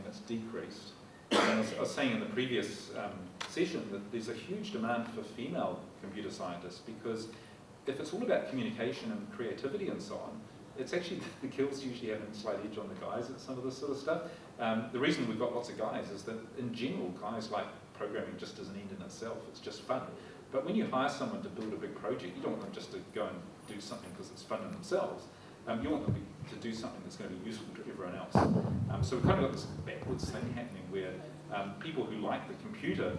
it's decreased. And I was saying in the previous session that there's a huge demand for female computer scientists, because if it's all about communication and creativity and so on, it's actually the girls usually have a slight edge on the guys at some of this sort of stuff. The reason we've got lots of guys is that in general, guys like programming just as an end in itself. It's just fun. But when you hire someone to build a big project, you don't want them just to go and do something because it's fun in themselves. You want them to do something that's going to be useful to everyone else. So we've kind of got this backwards thing happening where people who like the computer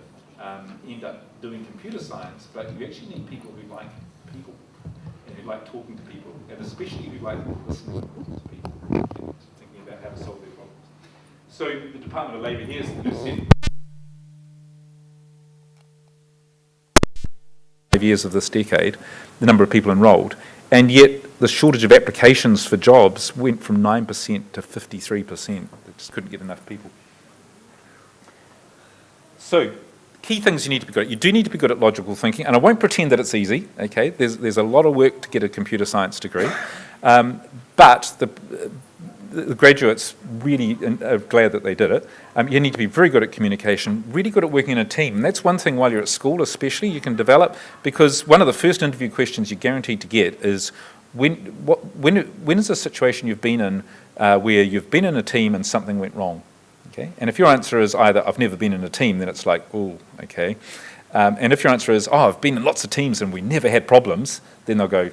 end up doing computer science, but you actually need people who like people, and who like talking to people, and especially who like listening to people, and thinking about how to solve their problems. So the Department of Labour here has said 5 years of this decade, the number of people enrolled, and yet the shortage of applications for jobs went from 9% to 53%. They just couldn't get enough people. So, key things you need to be good at. You do need to be good at logical thinking, and I won't pretend that it's easy, okay? There's a lot of work to get a computer science degree, but the graduates really are glad that they did it. You need to be very good at communication, really good at working in a team. And that's one thing while you're at school especially you can develop, because one of the first interview questions you're guaranteed to get is, when is a situation you've been in where you've been in a team and something went wrong? Okay? And if your answer is either, I've never been in a team, then it's like, oh, okay. And if your answer is, oh, I've been in lots of teams and we never had problems, then they'll go,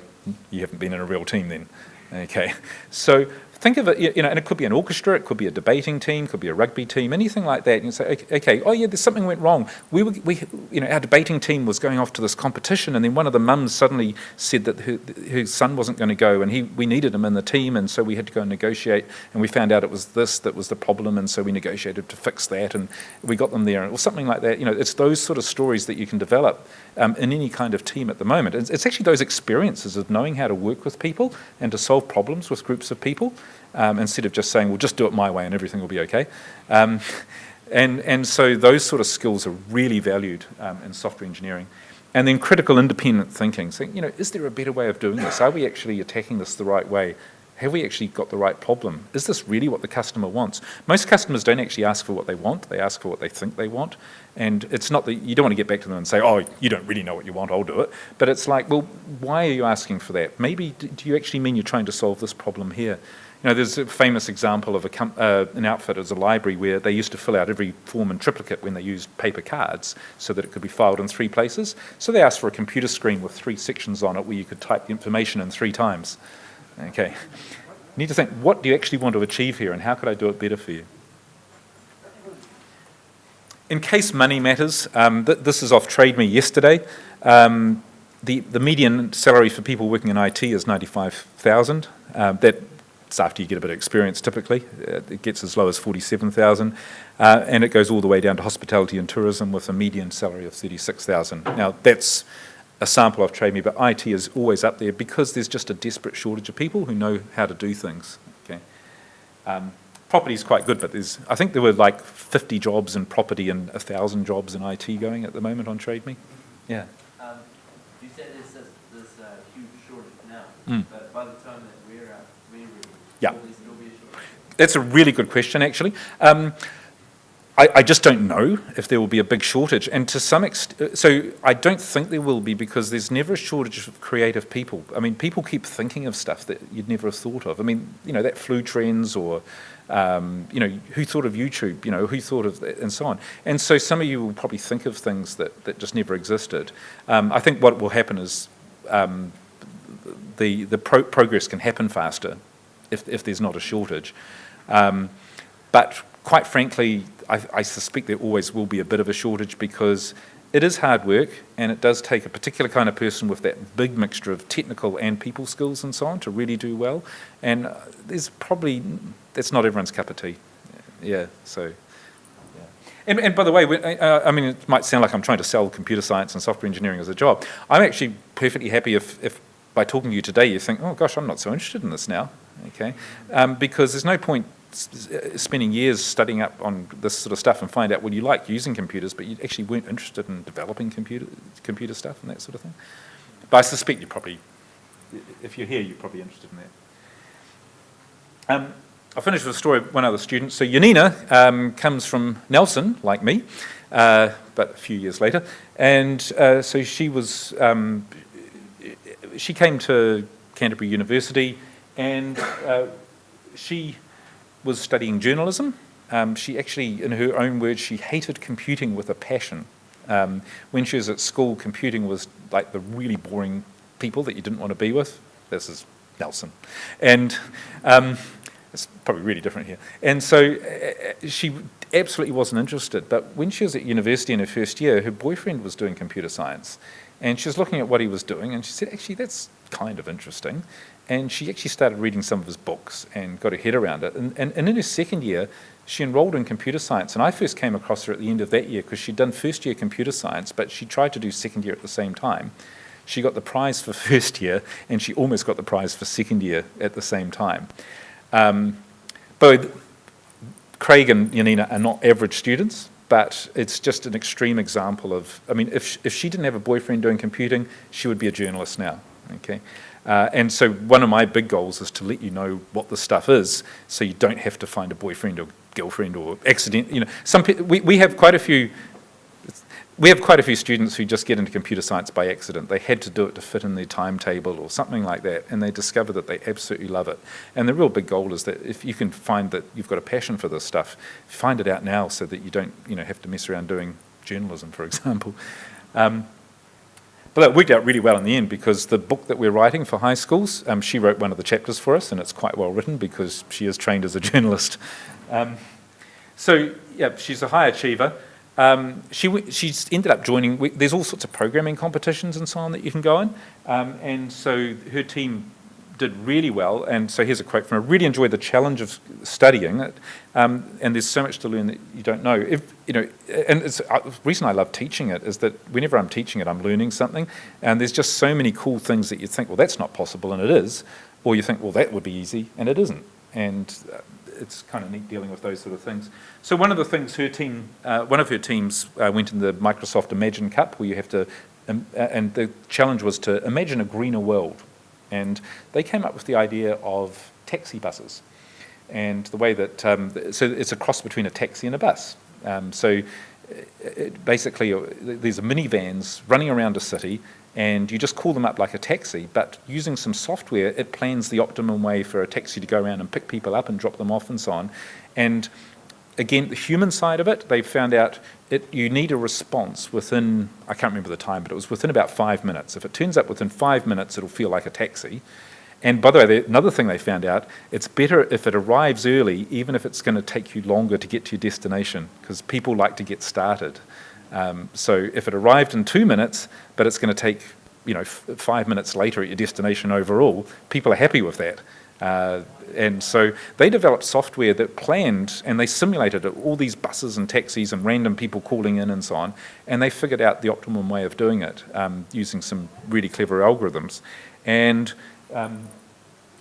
you haven't been in a real team then. Okay, so think of it, and it could be an orchestra, it could be a debating team, could be a rugby team, anything like that. And you say, okay, oh yeah, there's something went wrong. Our debating team was going off to this competition, and then one of the mums suddenly said that her son wasn't going to go, and we needed him in the team, and so we had to go and negotiate, and we found out it was this that was the problem, and so we negotiated to fix that, and we got them there, or something like that. It's those sort of stories that you can develop in any kind of team at the moment. It's actually those experiences of knowing how to work with people and to solve problems with groups of people, instead of just saying, well, just do it my way and everything will be okay. And so those sort of skills are really valued in software engineering. And then critical independent thinking, saying, is there a better way of doing this? Are we actually attacking this the right way? Have we actually got the right problem? Is this really what the customer wants? Most customers don't actually ask for what they want, they ask for what they think they want. And it's not that you don't want to get back to them and say, oh, you don't really know what you want, I'll do it. But it's like, well, why are you asking for that? Maybe, do you actually mean you're trying to solve this problem here? There's a famous example of an outfit as a library where they used to fill out every form in triplicate when they used paper cards so that it could be filed in 3 places. So they asked for a computer screen with 3 sections on it where you could type the information in 3 times. Okay. You need to think, what do you actually want to achieve here, and how could I do it better for you? In case money matters, this is off Trade Me yesterday. The median salary for people working in IT is $95,000. That's after you get a bit of experience typically. It gets as low as $47,000, and it goes all the way down to hospitality and tourism with a median salary of $36,000. Now that's a sample of Trade Me, but IT is always up there because there's just a desperate shortage of people who know how to do things. Okay. Property is quite good, but I think there were like 50 jobs in property and 1,000 jobs in IT going at the moment on Trade Me. Yeah. You said there's this huge shortage now, but by the time that we're out, yeah. Will there still be a shortage? That's a really good question, actually. I just don't know if there will be a big shortage, and to some extent, so I don't think there will be, because there's never a shortage of creative people. I mean, people keep thinking of stuff that you'd never have thought of. I mean, that flu trends, or who thought of YouTube? Who thought of that, and so on. And so some of you will probably think of things that just never existed. I think what will happen is the progress can happen faster if there's not a shortage. But quite frankly, I suspect there always will be a bit of a shortage, because it is hard work, and it does take a particular kind of person with that big mixture of technical and people skills and so on to really do well. And that's not everyone's cup of tea. Yeah, so. Yeah. And by the way, I mean, it might sound like I'm trying to sell computer science and software engineering as a job. I'm actually perfectly happy if by talking to you today you think, oh gosh, I'm not so interested in this now. Okay, because there's no point spending years studying up on this sort of stuff and find out, well, you like using computers, but you actually weren't interested in developing computer stuff and that sort of thing. But I suspect you probably, if you're here, you're probably interested in that. I'll finish with a story of one other student. So Yanina comes from Nelson, like me, but a few years later. And so she came to Canterbury University, and she was studying journalism. She actually, in her own words, she hated computing with a passion. When she was at school, computing was like the really boring people that you didn't want to be with. This is Nelson. And it's probably really different here. And so she absolutely wasn't interested. But when she was at university in her first year, her boyfriend was doing computer science. And she was looking at what he was doing, and she said, actually, that's kind of interesting. And she actually started reading some of his books and got her head around it. And in her second year, she enrolled in computer science. And I first came across her at the end of that year because she'd done first year computer science, but she tried to do second year at the same time. She got the prize for first year, and she almost got the prize for second year at the same time. Both Craig and Yanina are not average students, but it's just an extreme example of, I mean, if she didn't have a boyfriend doing computing, she would be a journalist now, okay? And so one of my big goals is to let you know what the stuff is, so you don't have to find a boyfriend or girlfriend or accident, you know. We have quite a few students who just get into computer science by accident. They had to do it to fit in their timetable or something like that, and they discover that they absolutely love it. And the real big goal is that if you can find that you've got a passion for this stuff, find it out now so that you don't, you know, have to mess around doing journalism, for example. But that worked out really well in the end, because the book that we're writing for high schools, she wrote one of the chapters for us, and it's quite well written because she is trained as a journalist. So yeah, she's a high achiever. She's ended up joining, there's all sorts of programming competitions and so on that you can go in, and so her team did really well. And so here's a quote from her: "Really enjoyed the challenge of studying it, and there's so much to learn that you don't know." And the reason I love teaching it is that whenever I'm teaching it, I'm learning something, and there's just so many cool things that you think, well, that's not possible, and it is, or you think, well, that would be easy, and it isn't. And it's kind of neat dealing with those sort of things. So one of the things one of her teams went in the Microsoft Imagine Cup, where you have to, and the challenge was to imagine a greener world. And they came up with the idea of taxi buses. And the way that, so it's a cross between a taxi and a bus. Basically, there's minivans running around a city, and you just call them up like a taxi, but using some software, it plans the optimum way for a taxi to go around and pick people up and drop them off and so on. And again, the human side of it, they found out you need a response within, I can't remember the time, but it was within about 5 minutes. If it turns up within 5 minutes, it'll feel like a taxi. And by the way, another thing they found out, it's better if it arrives early, even if it's going to take you longer to get to your destination, because people like to get started. So if it arrived in 2 minutes, but it's going to take 5 minutes later at your destination overall, people are happy with that. And so they developed software that planned, and they simulated all these buses and taxis and random people calling in and so on, and they figured out the optimum way of doing it using some really clever algorithms. And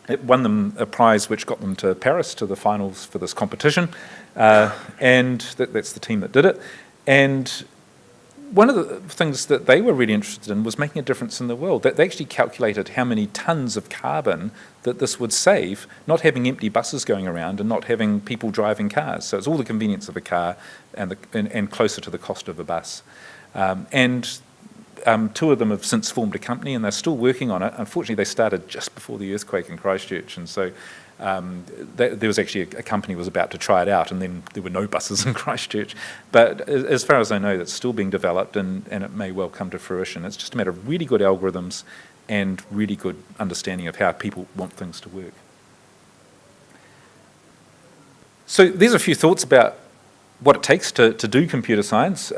it won them a prize which got them to Paris, to the finals for this competition, and that's the team that did it. And one of the things that they were really interested in was making a difference in the world. They actually calculated how many tons of carbon that this would save, not having empty buses going around and not having people driving cars. So it's all the convenience of a car and closer to the cost of a bus. Two of them have since formed a company, and they're still working on it. Unfortunately, they started just before the earthquake in Christchurch, and so there was actually a company was about to try it out, and then there were no buses in Christchurch. But as far as I know, that's still being developed, and it may well come to fruition. It's just a matter of really good algorithms and really good understanding of how people want things to work. So there's a few thoughts about what it takes to do computer science.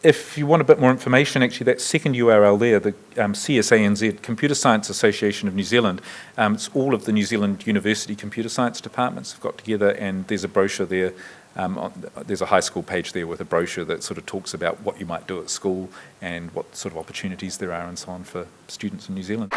If you want a bit more information, actually that second URL there, the CSANZ, Computer Science Association of New Zealand, it's all of the New Zealand University computer science departments have got together, and there's a brochure there. There's a high school page there with a brochure that sort of talks about what you might do at school and what sort of opportunities there are and so on for students in New Zealand.